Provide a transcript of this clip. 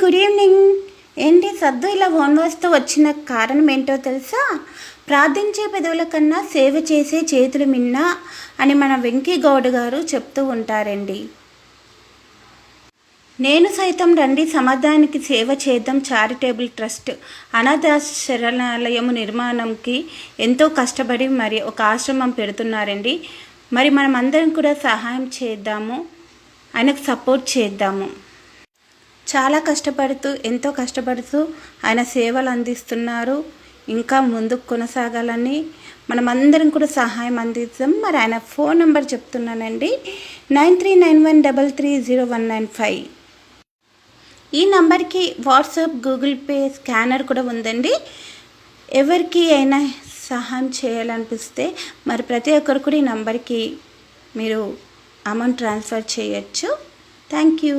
Good evening. ఏంటి సద్దు ఇలా phone వస్తూ వచ్చిన కారణం ఏంటో తెలుసా? ప్రార్థించే పెదవుల కన్నా సేవ చేసే చేతులు మిన్న అని మన వెంకీ గౌడ్ గారు చెప్తూ ఉంటారండి. నేను సైతం రండి సమాజానికి సేవ చేద్దాం చారిటబుల్ ట్రస్ట్ అనాథ శరణాలయం నిర్మాణంకి ఎంతో కష్టపడి మరి ఒక ఆశ్రమం పెడుతున్నారండి. మరి మనం అందరం కూడా సహాయం చేద్దాము, ఆయనకు సపోర్ట్ చేద్దాము. చాలా కష్టపడుతూ ఎంతో కష్టపడుతూ ఆయన సేవలు అందిస్తున్నారు. ఇంకా ముందుకు కొనసాగాలని మనమందరం కూడా సహాయం అందిస్తాం. మరి ఆయన ఫోన్ నెంబర్ చెప్తున్నానండి, 9391330195. ఈ నంబర్కి వాట్సాప్, గూగుల్ పే, స్కానర్ కూడా ఉందండి. ఎవరికి అయినా సహాయం చేయాలనిపిస్తే మరి ప్రతి ఒక్కరు కూడా ఈ నంబర్కి మీరు అమౌంట్ ట్రాన్స్ఫర్ చేయొచ్చు. Thank you.